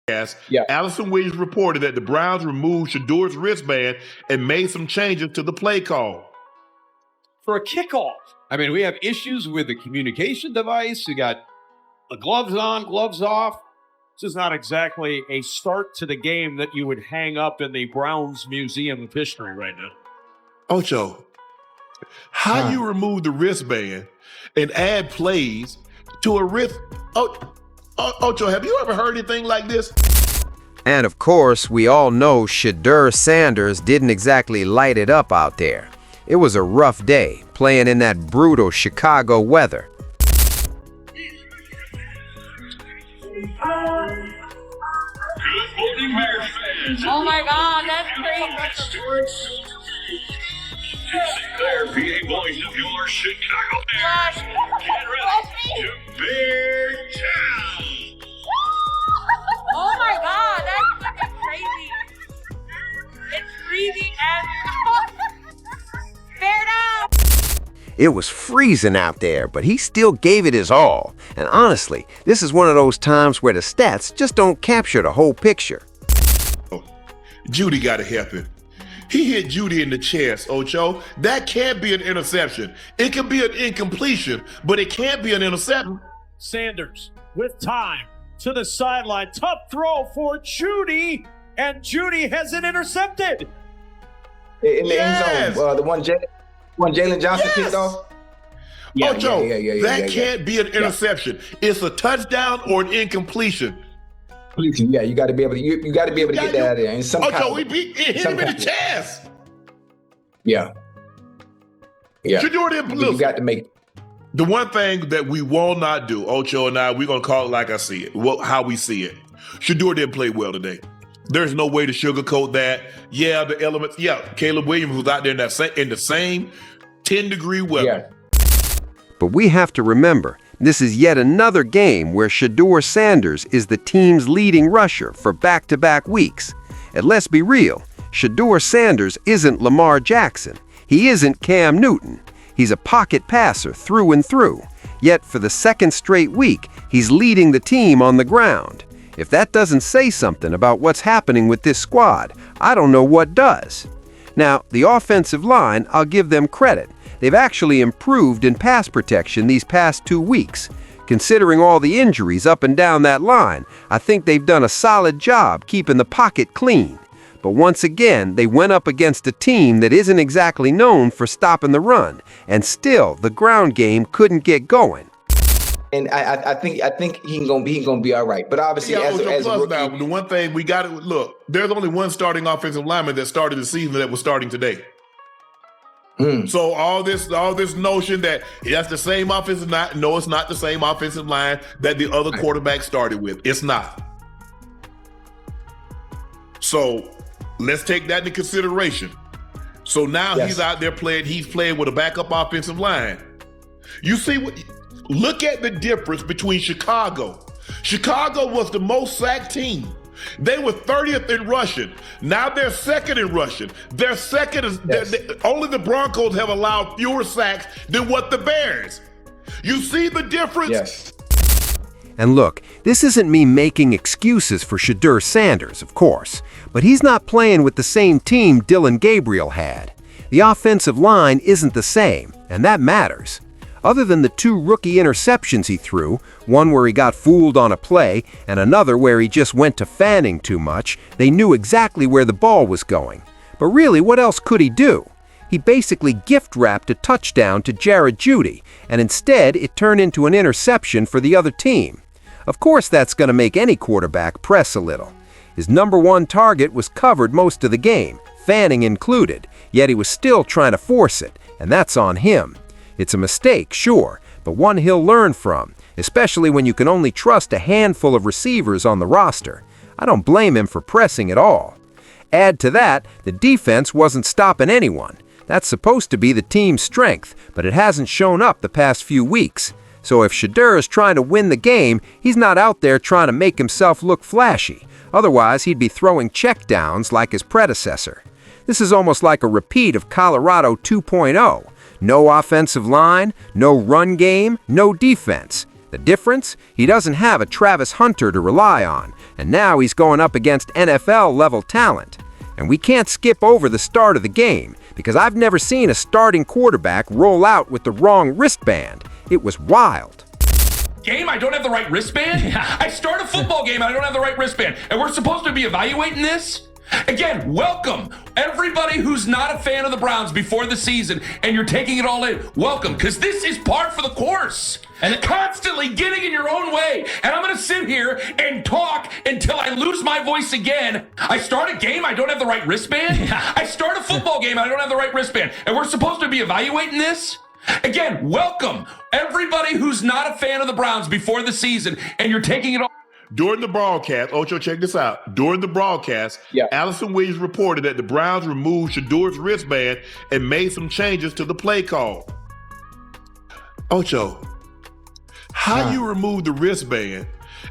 Yes, Yeah. Allison Williams reported that the Browns removed Shedeur's wristband and made some changes to the play call. For a kickoff. I mean, we have issues with the communication device. We got the gloves on, gloves off. This is not exactly a start to the game that you would hang up in the Browns Museum of History right now. Ocho, how you remove the wristband and add plays to a wrist? Ocho, have you ever heard anything like this? And of course, we all know Shedeur Sanders didn't exactly light it up out there. It was a rough day, playing in that brutal Chicago weather. Oh my God, that's crazy. Their PA voice of your Chicago Bears. Get ready to Bear Town. Oh my God, that's fucking crazy. It's freezing as Bear down. It was freezing out there, but he still gave it his all. And honestly, this is one of those times where the stats just don't capture the whole picture. Judy got to help him. He hit Judy in the chest, Ocho. That can't be an interception. It can be an incompletion, but it can't be an interception. Sanders with time to the sideline. Tough throw for Judy, and Judy has it intercepted. In the end zone, the one Jalen Johnson picked off. Yeah, Ocho, that yeah. can't be an interception. It's a touchdown or an incompletion. Yeah, you got to be able to. You got to be able to get that out of there. And Ocho, he hit him in the chest. Yeah. Shedeur didn't You got to make. The one thing that we will not do, Ocho and I, we're gonna call it like I see it, how we see it. Shedeur didn't play well today. There's no way to sugarcoat that. Yeah, the elements. Yeah, Caleb Williams was out there in the same 10-degree weather. Yeah. But we have to remember, this is yet another game where Shedeur Sanders is the team's leading rusher for back-to-back weeks. And let's be real, Shedeur Sanders isn't Lamar Jackson. He isn't Cam Newton. He's a pocket passer through and through. Yet for the second straight week, he's leading the team on the ground. If that doesn't say something about what's happening with this squad, I don't know what does. Now, the offensive line, I'll give them credit. They've actually improved in pass protection these past 2 weeks. Considering all the injuries up and down that line, I think they've done a solid job keeping the pocket clean. But once again, they went up against a team that isn't exactly known for stopping the run, and still the ground game couldn't get going. And I think he's gonna be all right. But obviously, as a rookie, now, the one thing we got to look, there's only one starting offensive lineman that started the season that was starting today. So all this notion that that's the same offensive line, no, it's not the same offensive line that the other quarterback started with. It's not. So let's take that into consideration. So now he's out there playing. He's playing with a backup offensive line. You see what? Look at the difference between Chicago. Chicago was the most sacked team. They were 30th in rushing. Now they're second in rushing. They're second. Only the Broncos have allowed fewer sacks than what the Bears. You see the difference? Yes. And look, this isn't me making excuses for Shedeur Sanders, of course, but he's not playing with the same team Dylan Gabriel had. The offensive line isn't the same, and that matters. Other than the 2 rookie interceptions he threw, one where he got fooled on a play and another where he just went to fanning too much, they knew exactly where the ball was going. But really, what else could he do? He basically gift-wrapped a touchdown to Jared Jeudy, and instead it turned into an interception for the other team. Of course that's going to make any quarterback press a little. His number 1 target was covered most of the game, Fanning included, yet he was still trying to force it, and that's on him. It's a mistake, sure, but one he'll learn from, especially when you can only trust a handful of receivers on the roster. I don't blame him for pressing at all. Add to that, the defense wasn't stopping anyone. That's supposed to be the team's strength, but it hasn't shown up the past few weeks. So if Shedeur is trying to win the game, he's not out there trying to make himself look flashy. Otherwise, he'd be throwing checkdowns like his predecessor. This is almost like a repeat of Colorado 2.0. No offensive line, no run game, no defense. The difference? He doesn't have a Travis Hunter to rely on, and now he's going up against NFL-level talent. And we can't skip over the start of the game, because I've never seen a starting quarterback roll out with the wrong wristband. It was wild. Game, I don't have the right wristband? I start a football game and I don't have the right wristband. And we're supposed to be evaluating this? Again, welcome everybody who's not a fan of the Browns before the season and you're taking it all in. Welcome, because this is par for the course. And constantly getting in your own way. And I'm going to sit here and talk until I lose my voice again. I start a game, I don't have the right wristband? I start a football game and I don't have the right wristband. And we're supposed to be evaluating this? Again, welcome everybody who's not a fan of the Browns before the season and you're taking it all. During the broadcast, Ocho, check this out. During the broadcast, Allison Williams reported that the Browns removed Shedeur's wristband and made some changes to the play call. Ocho, how you remove the wristband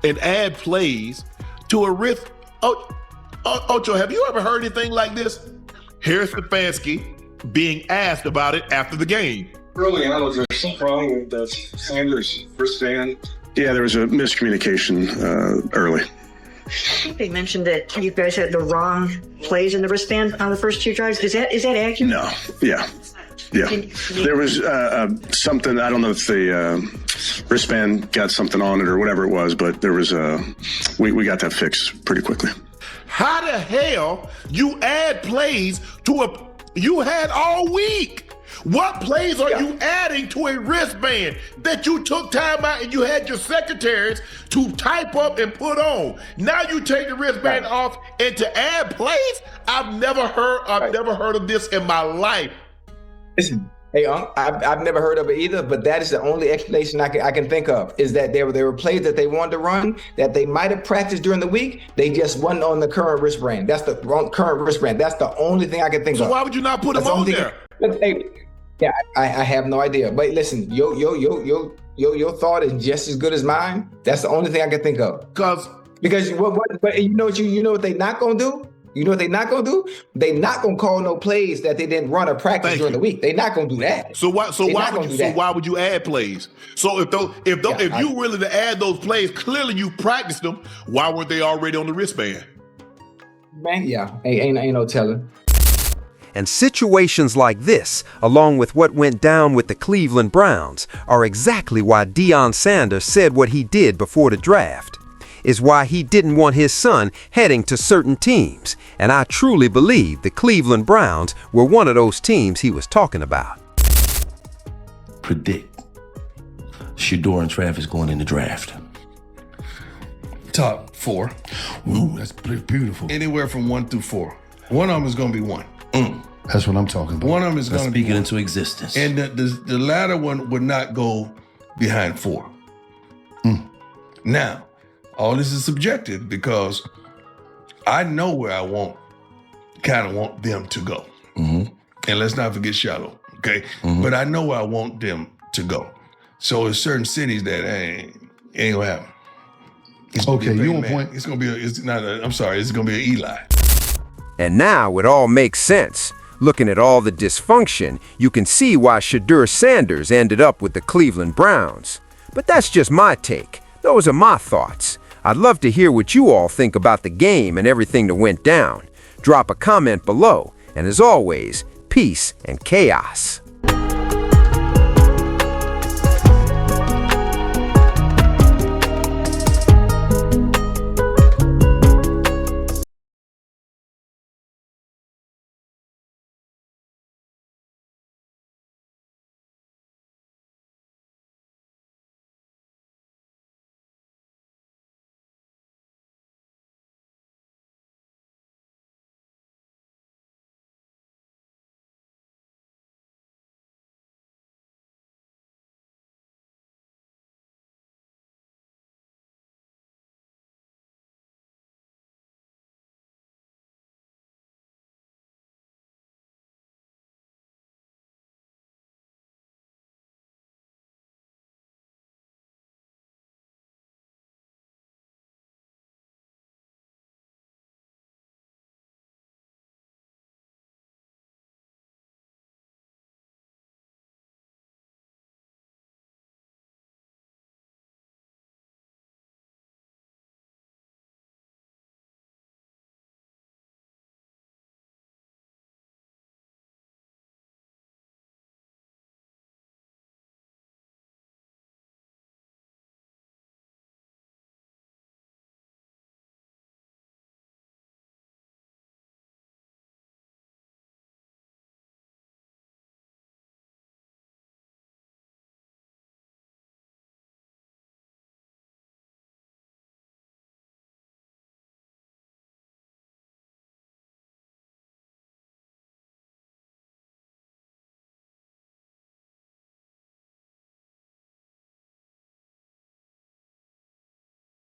and add plays to a wrist? Ocho, have you ever heard anything like this? Here's Stefanski being asked about it after the game. Early on, was there something wrong with the Sanders wristband? Yeah, there was a miscommunication early. I think they mentioned that you guys had the wrong plays in the wristband on the first 2 drives. Is that accurate? No. Yeah. There was something. I don't know if the wristband got something on it or whatever it was, but there was we got that fixed pretty quickly. How the hell you add plays to you had all week? What plays are you adding to a wristband that you took time out and you had your secretaries to type up and put on? Now you take the wristband off and to add plays? I've never heard of this in my life. Listen, hey, I've never heard of it either, but that is the only explanation I can think of, is that there were plays that they wanted to run that they might have practiced during the week. They just wasn't on the current wristband. That's the current wristband. That's the only thing I can think of. So why would you not put them on there? Yeah, I have no idea. But listen, your thought is just as good as mine. That's the only thing I can think of. Because but you know what they not gonna do? You know what they not gonna do? They not gonna call no plays that they didn't run or practice during the week. They not gonna do that. So why would you add plays? So if you really to add those plays, clearly you practiced them. Why weren't they already on the wristband? Man, ain't no telling. And situations like this, along with what went down with the Cleveland Browns, are exactly why Deion Sanders said what he did before the draft. Is why he didn't want his son heading to certain teams, and I truly believe the Cleveland Browns were one of those teams he was talking about. Predict Shedeur and Travis going in the draft. Top 4. Ooh, that's beautiful. Anywhere from 1 through 4. One of them is going to be 1. That's what I'm talking about. One of them is going to be speaking into existence. And the latter one would not go behind 4. Now, all this is subjective because I know where I kind of want them to go. And let's not forget Shallow, okay? But I know where I want them to go. So there's certain cities that ain't gonna happen. Okay, you on point. It's gonna be it's going to be an Eli. And now it all makes sense. Looking at all the dysfunction, you can see why Shedeur Sanders ended up with the Cleveland Browns. But that's just my take. Those are my thoughts. I'd love to hear what you all think about the game and everything that went down. Drop a comment below. And as always, peace and chaos.